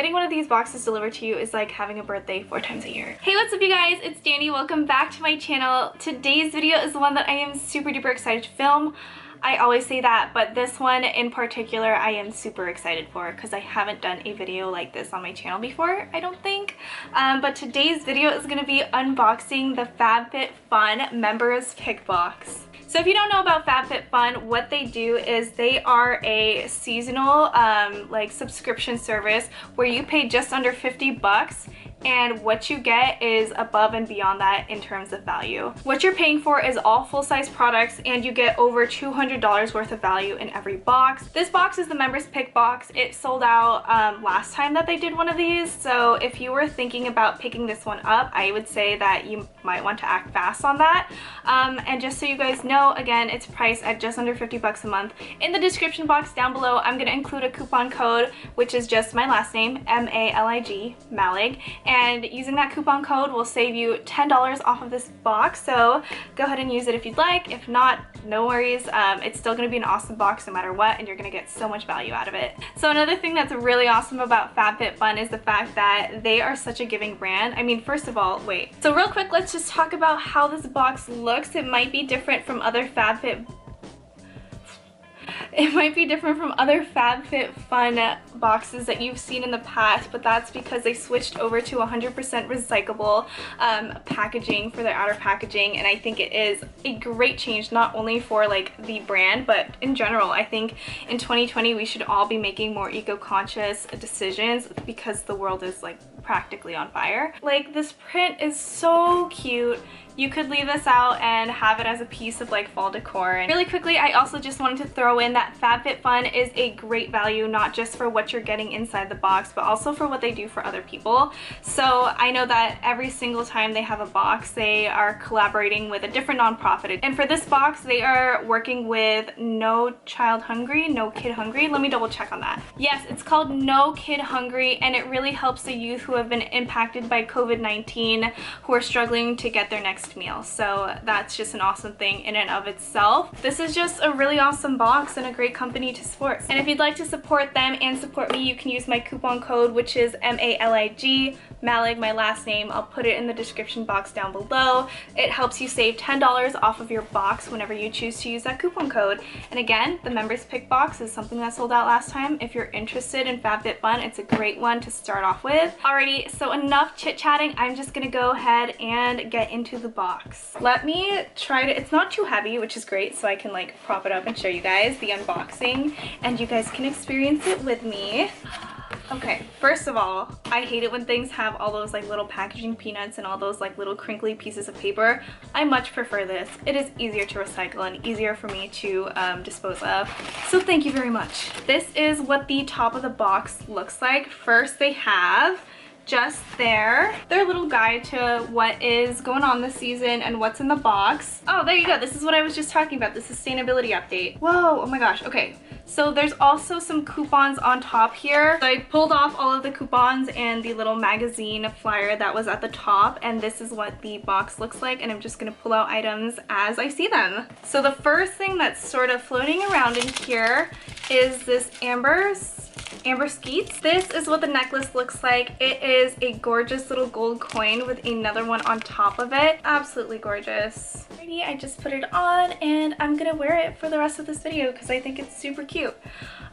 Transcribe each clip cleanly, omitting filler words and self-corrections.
Getting one of these boxes delivered to you is like having a birthday 4 times a year. Hey, what's up you guys? It's Dani. Welcome back to my channel. Today's video is the one that I am super duper excited to film. I always say that, but this one in particular I am super excited for because I haven't done a video like this on my channel before, I don't think. But today's video is going to be unboxing the Fab Fit Fun Members Pick Box. So if you don't know about Fab Fit Fun, what they do is they are a seasonal like subscription service where you pay just under 50 bucks and what you get is above and beyond that in terms of value. What you're paying for is all full-size products and you get over $200 worth of value in every box. This box is the Members Pick Box. It sold out last time that they did one of these, so if you were thinking about picking this one up, I would say that you might want to act fast on that. And just so you guys know, again, it's priced at just under 50 bucks a month. In the description box down below, I'm going to include a coupon code, which is just my last name, M-A-L-I-G, Malig. And using that coupon code will save you $10 off of this box, so go ahead and use it if you'd like. If not, no worries. It's still going to be an awesome box no matter what, and you're going to get so much value out of it. So another thing that's really awesome about Fab Fit Fun is the fact that they are such a giving brand. I mean, first of all, wait. So real quick, let's just talk about how this box looks. It might be different from other Fab Fit Fun boxes that you've seen in the past, but that's because they switched over to 100% recyclable packaging for their outer packaging, and I think it is a great change not only for like the brand but in general. I think in 2020 we should all be making more eco-conscious decisions because the world is like practically on fire. Like, this print is so cute. You could leave this out and have it as a piece of like fall decor. And really quickly, I also just wanted to throw in that Fab Fit Fun is a great value, not just for what you're getting inside the box, but also for what they do for other people. So I know that every single time they have a box, they are collaborating with a different nonprofit. And for this box, they are working with No Child Hungry, No Kid Hungry. Let me double check on that. Yes, it's called No Kid Hungry, and it really helps the youth who have been impacted by COVID-19, who are struggling to get their next meal. So that's just an awesome thing in and of itself. This is just a really awesome box and a great company to support. And if you'd like to support them and support me, you can use my coupon code, which is M-A-L-I-G, Malig, my last name. I'll put it in the description box down below. It helps you save $10 off of your box whenever you choose to use that coupon code. And again, the Members Pick Box is something that sold out last time. If you're interested in Fab Fit Fun, it's a great one to start off with. Alrighty, so enough chit-chatting. I'm just gonna go ahead and get into the box. Let me try to, it's not too heavy, which is great, so I can like prop it up and show you guys the unboxing and you guys can experience it with me. Okay, first of all, I hate it when things have all those like little packaging peanuts and all those like little crinkly pieces of paper. I much prefer this. It is easier to recycle and easier for me to dispose of. So thank you very much. This is what the top of the box looks like. First they have just their little guide to what is going on this season and what's in the box. Oh, there you go. This is what I was just talking about, the sustainability update. Whoa, oh my gosh. Okay, so there's also some coupons on top here. So I pulled off all of the coupons and the little magazine flyer that was at the top, and this is what the box looks like, and I'm just gonna pull out items as I see them. So the first thing that's sort of floating around in here is this amber skeets. This is what the necklace looks like. It is a gorgeous little gold coin with another one on top of it. Absolutely gorgeous. Alrighty, I just put it on and I'm gonna wear it for the rest of this video because I think it's super cute.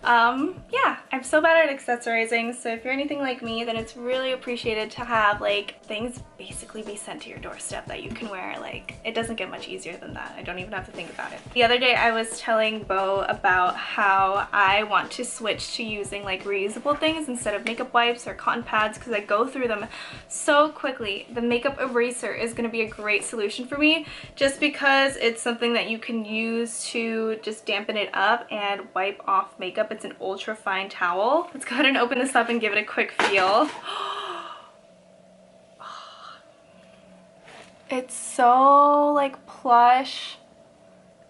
Yeah, I'm so bad at accessorizing, so if you're anything like me, then it's really appreciated to have like things basically be sent to your doorstep that you can wear. Like, it doesn't get much easier than that. I don't even have to think about it. The other day I was telling Bo about how I want to switch to using like reusable things instead of makeup wipes or cotton pads because I go through them so quickly. The makeup eraser is going to be a great solution for me just because it's something that you can use to just dampen it up and wipe off makeup. It's an ultra fine towel. Let's go ahead and open this up and give it a quick feel. It's so like plush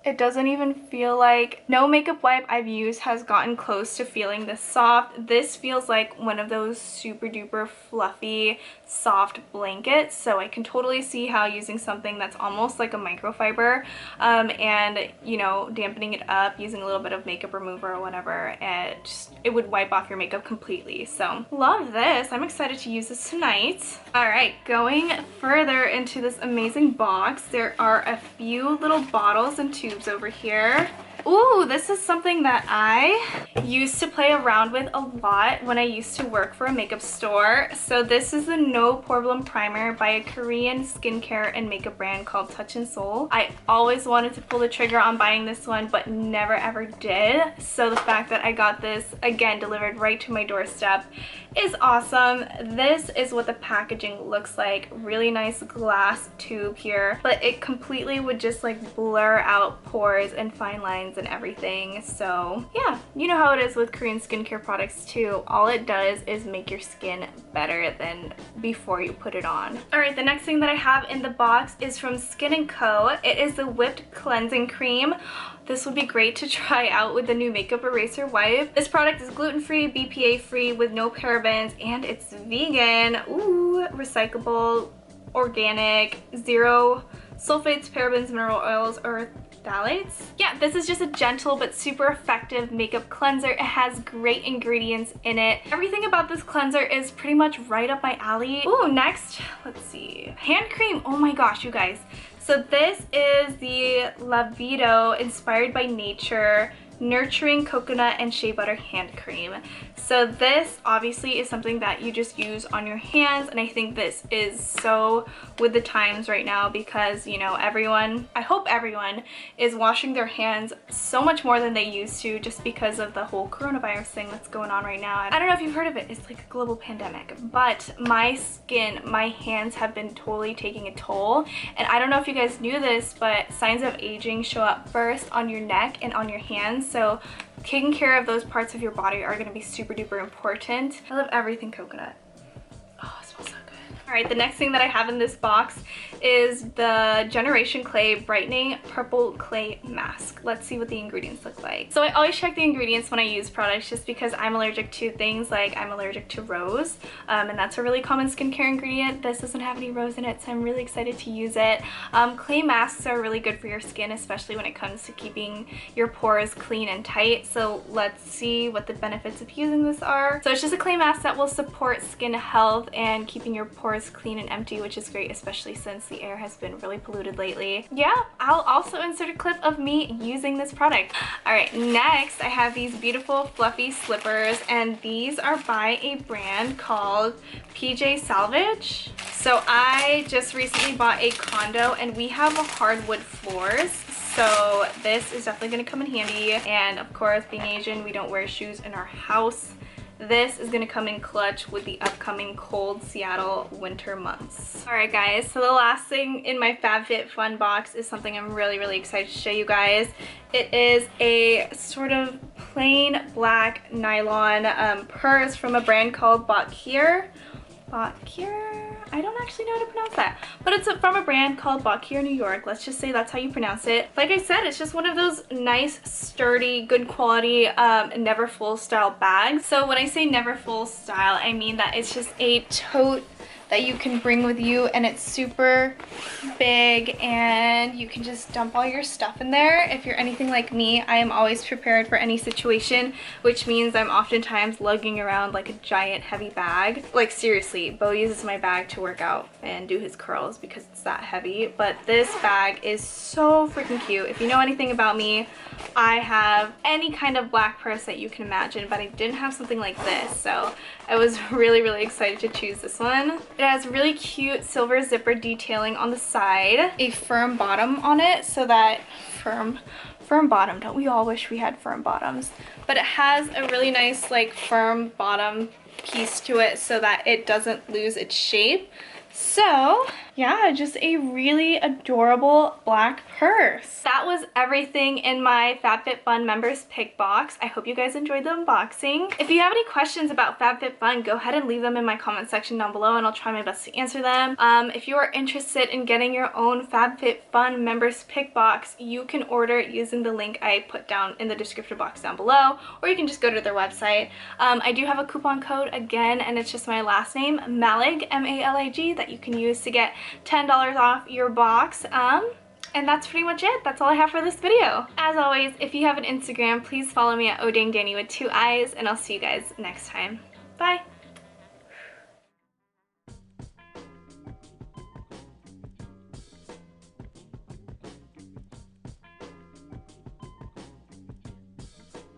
It doesn't even feel like, no makeup wipe I've used has gotten close to feeling this soft. This feels like one of those super duper fluffy soft blankets, so I can totally see how using something that's almost like a microfiber and, you know, dampening it up using a little bit of makeup remover or whatever, it would wipe off your makeup completely. So love this. I'm excited to use this tonight. All right, going further into this amazing box, there are a few little bottles and tubes over here. Ooh, this is something that I used to play around with a lot when I used to work for a makeup store. So this is the No Problem Primer by a Korean skincare and makeup brand called Touch in Seoul. I always wanted to pull the trigger on buying this one, but never ever did. So the fact that I got this, again, delivered right to my doorstep is awesome. This is what the packaging looks like. Really nice glass tube here, but it completely would just like blur out pores and fine lines and everything. So yeah, you know how it is with Korean skincare products too. All it does is make your skin better than before you put it on. All right, the next thing that I have in the box is from Skin & Co. It is the Whipped Cleansing Cream. This would be great to try out with the new makeup eraser wipe. This product is gluten-free, BPA-free, with no parabens, and it's vegan. Ooh, recyclable, organic, zero sulfates, parabens, mineral oils, or phthalates. Yeah, this is just a gentle but super effective makeup cleanser. It has great ingredients in it. Everything about this cleanser is pretty much right up my alley. Ooh, next, let's see. Hand cream. Oh my gosh, you guys. So this is the Lavito Inspired by Nature Nurturing Coconut and Shea Butter Hand Cream. So this obviously is something that you just use on your hands, and I think this is so with the times right now because, you know, everyone, I hope everyone is washing their hands so much more than they used to just because of the whole coronavirus thing that's going on right now. I don't know if you've heard of it, it's like a global pandemic, but my skin, my hands have been totally taking a toll, and I don't know if you guys knew this, but signs of aging show up first on your neck and on your hands. So taking care of those parts of your body are going to be super duper important. I love everything coconut. Oh, it smells so good. All right, the next thing that I have in this box is the Generation Clay Brightening Purple Clay Mask. Let's see what the ingredients look like. So I always check the ingredients when I use products just because I'm allergic to things like I'm allergic to rose, and that's a really common skincare ingredient. This doesn't have any rose in it, so I'm really excited to use it. Clay masks are really good for your skin, especially when it comes to keeping your pores clean and tight. So let's see what the benefits of using this are. So it's just a clay mask that will support skin health and keeping your pores clean and empty, which is great, especially since the air has been really polluted lately. Yeah, I'll also insert a clip of me using this product. All right, next I have these beautiful fluffy slippers, and these are by a brand called PJ Salvage. So I just recently bought a condo and we have hardwood floors. So this is definitely gonna come in handy. And of course, being Asian, we don't wear shoes in our house. This is gonna come in clutch with the upcoming cold Seattle winter months. All right, guys, so the last thing in my Fab Fit Fun box is something I'm really, really excited to show you guys. It is a sort of plain black nylon purse from a brand called Bakir. I don't actually know how to pronounce that, but it's from a brand called Bakir, New York. Let's just say that's how you pronounce it. Like I said, it's just one of those nice, sturdy, good quality, never full style bags. So when I say never full style, I mean that it's just a tote that you can bring with you, and it's super big and you can just dump all your stuff in there. If you're anything like me, I am always prepared for any situation, which means I'm oftentimes lugging around like a giant heavy bag. Like seriously, Bo uses my bag to work out and do his curls because it's that heavy, but this bag is so freaking cute. If you know anything about me, I have any kind of black purse that you can imagine, but I didn't have something like this, so I was really, really excited to choose this one. It has really cute silver zipper detailing on the side, a firm bottom on it, so that firm bottom, don't we all wish we had firm bottoms? But it has a really nice like firm bottom piece to it so that it doesn't lose its shape. So yeah, just a really adorable black purse. That was everything in my Fab Fit Fun members pick box. I hope you guys enjoyed the unboxing. If you have any questions about Fab Fit Fun, go ahead and leave them in my comment section down below and I'll try my best to answer them. If you are interested in getting your own Fab Fit Fun members pick box, you can order it using the link I put down in the description box down below, or you can just go to their website. I do have a coupon code again, and it's just my last name, Malig, M-A-L-I-G, that you can use to get $10 off your box. And that's pretty much it. That's all I have for this video. As always, if you have an Instagram, please follow me at ohdangdanii with 2 eyes, and I'll see you guys next time. Bye!